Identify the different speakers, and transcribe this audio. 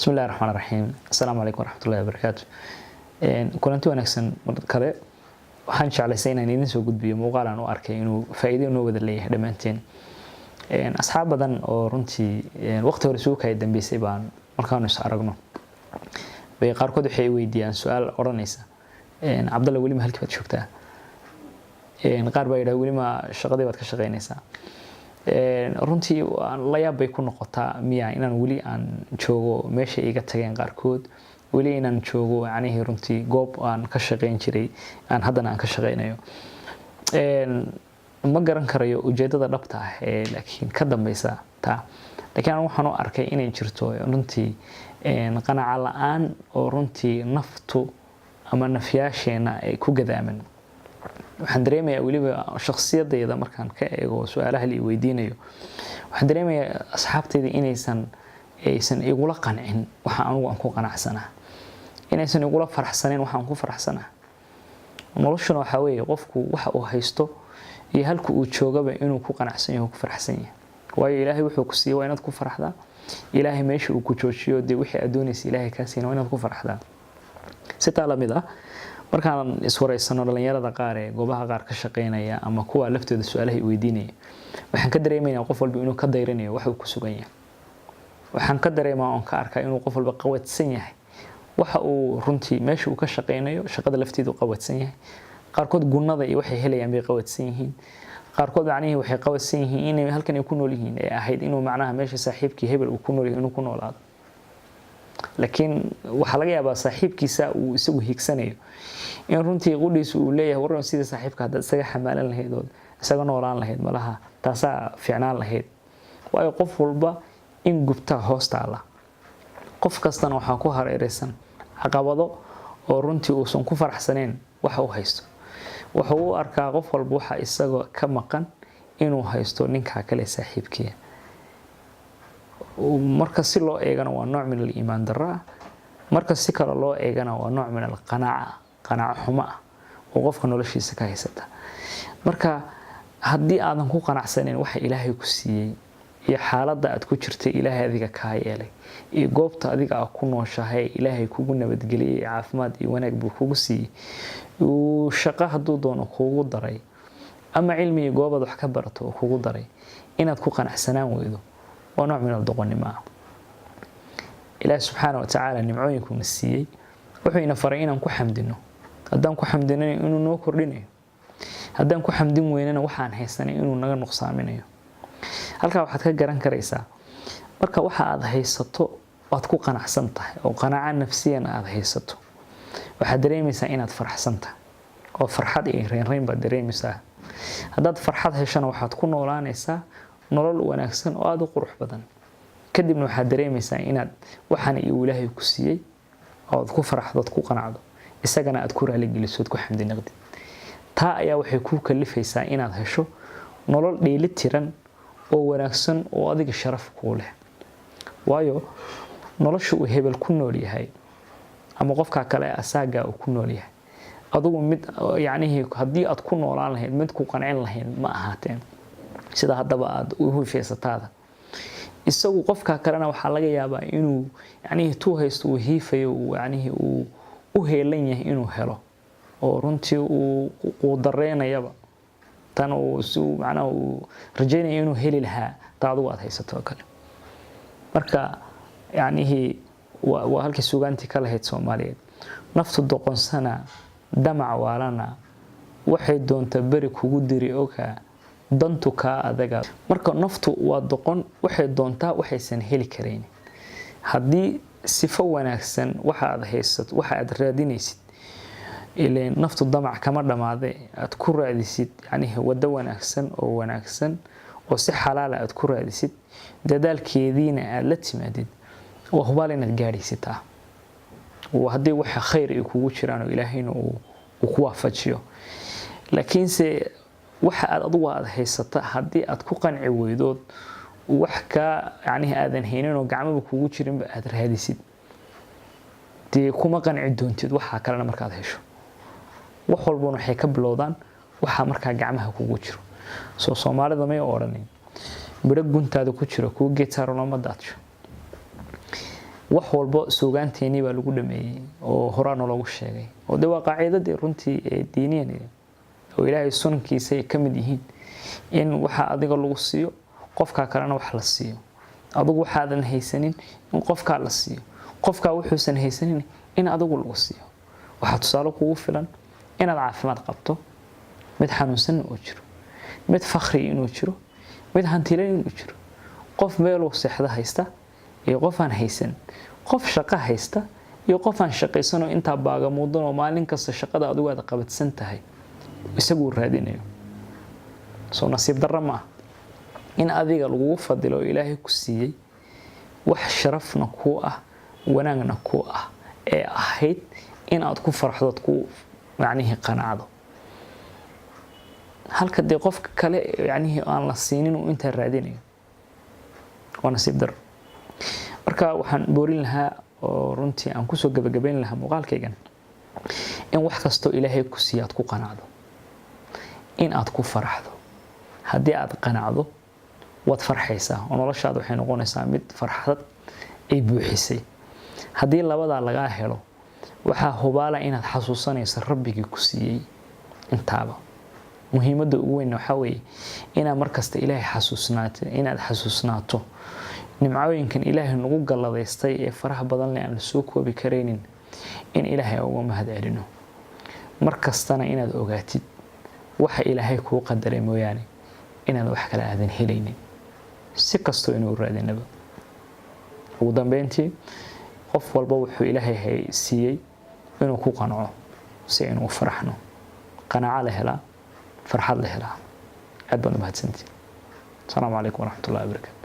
Speaker 1: بسم الله الرحمن الرحيم السلام عليكم ورحمة الله وبركاته كلنتي wanaagsan mar kale waxaan jeclaysaynaa inaan soo gudbiyo muuqaal aan u arkay inuu faa'iido inoo wada leeyahay dhamaanteen asxaab badan oo runtii waqti hore soo kay dambeysay baan markaan is aragno bay qaarkood waxay weydiiyaan su'aal oranaysa Cabdalla wali ma halkii baad joogtaa qaar baa yiraahdo wali ma shaqadii baad ka shaqeynaysaa runtii la yaab bay ku noqotaa miya inaan wali aan joogo meesha iga tageen qaarkood wali inaan joogo yacni runtii goob aan ka shaqeyn jiray aan haddana aan ka shaqeynayo ma garan karayo ujeedada dhabta ah laakiin ka dambaysa taa laakiin waxaan u arkay inay jirto runtii qanaaca la'aan oo runtii naftu ama nafyaasheena ay ku gadaaman waxaan dareemayaa waliba shakhsiyadayda markaan ka eego su'aalaha la weydiinayo waxaan dareemayaa asxaabtayda aysan igula qancin waxa aan ku qanacsanahay inaysan igula faraxsaneen waxaan ku faraxsanahay noloshuna waxa weeye qofku waxa uu haysto iyo halka uu joogaba inuu ku qanacsan yahay ku faraxsan yahay waayo ilaahay wuxuu ku siiyay inaad ku faraxdaa ilaahay meesha uu ku joojiyo de wixii adoonaysa ilaahay ka siiyay inaad ku faraxdaa sita la mid ah markaan iswareysano dhalinyarada qaar ee goobaha qaar ka shaqeynaya ama kuwa laftooda su'aalaha weydiinaya waxaan ka dareemayaa qof walba inuu ka dayranayo waxa uu ku sugan yahay waxaan ka dareemaa oo ka arkaa inuu qof walba qawadsan yahay waxa uu runtii meesha uu ka shaqeynayo shaqada lafteedu qawadsan yahay qaarkood gunnada iyo waxay helayaan bay qawadsan yihiin qaarkood macnaheedu waxay qawadsan yihiin inay halkan ay ku nool yihiin ee ahayd inuu macnaha meesha saaxiibkii hebel uu ku nool yahay inuu ku noolaado laakiin waxa laga yaabaa saaxiibkiisa uu isagu hiigsanayo in runtii qudhiisu uu leeyahay waran sida saaxiibka hadda isaga xamaalan lahayd oo isaga noolaan lahayd malaha taasa fiicnaan lahayd waayo qof walba in gubta hoostaala qof kastana waxa ku hareeraysan caqabado oo runtii uu san ku faraxsaneen waxa uu haysto waxa uu arkaa qof walba waxa isaga ka maqan inuu haysto ninka kale saaxiibkiisa marka si loo eegana waa nooc min al-iimaan darra marka si kale loo eegana waa nooc min al-qanaaca xuma oo qofka noloshiisa ka haysata marka haddii aadan ku qanacsaneyn waxa Ilaahay ku siiyay iyo xaaladda aad ku jirtay Ilaahay adiga ka yeelay iyo goobta adiga ku nooshahay Ilaahay kugu nabadgeliyay caafimaad iyo wanaag buu kugu siiyay oo shaqo haduu doono kugu daray ama cilmi iyo goobad wax ka barato oo kugu daray inaad ku qanacsanaan weydo ونوع من الضغنما إله سبحانه وتعالى نمعوينكم السيئ وحين فرعينا نكو حمدنه هدان كو حمدنا إنو نوكر لنا هدان كو حمدن ويننا وحان هيسانا إنو نغا نقصامنا هلكا waxaad ka garan karaysaa marka waxa aad haysato waad ku qanacsantahay oo qanaaca nafsiyan aad haysato waxa dareemaysaa inaad faraxsantahay oo farxad iyo reyn baad dareemaysaa hadaad farxad heshana waxaad ku noolaanaysaa nolol wanaagsan oo aad u qurux badan kadibna waxa dareemaysaa inaad waxaan Ilaahay ku siiyay oo ku faraxdo ku qanacdo isagana aad ku raali geliso ku xamdi naqdi taa ayaa waxay ku kalifaysaa inaad hesho nolol dheelitiran oo wanaagsan oo adiga sharaf ku leh waayo noloshu uu hebel ku nool yahay ama qofka kale asaaga uu ku nool yahay adigu mid yacni hadii aad ku noolaan lahayd mid ku qancin lahayd ma ahaateen sida hadaba aad u hufeysataada isagu qofka kalena waxa laga yaabaa inuu yacni tuu haysto uu hiifayo yacni uu heelan yahay inuu helo oo runtii uu dareenayaba tan uu suu macna uu rajaynayo inuu heli lahaa taadu aad haysato kale marka yacni waa halkii suugaantii kala hayd Soomaaliyeed naftu doqonsana damac waalana waxay doontaa bari kugu diri oka dantu ka adaga marka naftu waa doqon waxay doontaa waxaysan heli kareen hadii sifo wanaagsan waxa aad haysato waxa aad raadinaysid ilaa naftu damac kama dhamaade aad ku raadisid yani wada wanaagsan oo si xalaal aad ku raadisid dadaalkeediina aad la timaadid waa hubaal inaad gaadhaysitaa oo hadii waxa khayr ay kugu jiraan oo Ilaahayna uu ku waafajiyo laakiin se waxa aad adigu aad haysata hadii aad ku qanci weydood wax ka yacni aadan haynin oo gacmaha kugu jirin ba aad raadisid tii kuma qanci doontid waxa kale markaad hesho wax walba waxay ka bilowdaan waxa markaa gacmaha kugu jiro Soomaalida ma oranay biro guntaada ku jiro ku geetaaro lama daadsho wax walba suugaanteeni baa lagu dhameeyay oo horaan loogu sheegay oo de waa qaacidadii runtii ee diiniyan oo Ilaahay sunkiisa ay kamid yihiin in waxa adiga lagu siiyo qofka kalena wax la siiyo adigu waxaadan haysanin in qofka la siiyo qofka wuxuusan haysanin in adigu lagu siiyo waxa tusaale kugu filan inaad caafimaad qabto mid xanuunsan oo jiro mid fakhri inuu jiro mid hantiilan inuu jiro qof meel uu seexda haysta iyo qof aan haysan qof shaqo haysta iyo qof aan shaqaysan oo inta baaga mudan oo maalin kasta shaqada adigu aad qabatsan tahay isagu raadinayo soo nasiib darro ma in adiga lagu fadilo Ilaahay ku siiyay wax sharafna ku ah wanaagna ku ah ee ahayd in aad ku farxdo ku macnaheedu qanaacdo halka de qofka kale macnaheedu aan la siinin oo inta raadinayo waa nasiib darro marka waxaan boorin lahaa oo runtii aan ku soo gabagabeyn lahaa muuqaalkaygan in wax kasto Ilaahay ku siiyo aad ku qanaacdo in aad ku faraxdo haddii aad qanaacdo waad farxaysaa oo noloshaada waxay noqonaysaa mid farxad ay buuxisay haddii labada laga helo waxa hubaala inaad xasuusanayso rabbigii ku siiyay intaaba muhiimadda ugu weyn waxa weeye inaad markasta Ilaahay xasuusnaato inaad xasuusnaato nimcooyinkan Ilaahay nagu galladaystay ee faraha badan leh aan soo koobi kareynin in Ilaahay uga mahad celino markastana inaad ogaatid waxa Ilaahay kuu qadaray mooyaane inaad wax kale aadan helaynin si kasto inuu raadinaba ugu dambeyntii qof walba wuxuu Ilaahay siiyay inuu ku qanco si inuu faraxno qanaaco la helaa farxad la helaa aad baan u mahadsantihiin. Assalaamu calaykum waraxmatullaahi wabarakaatuh.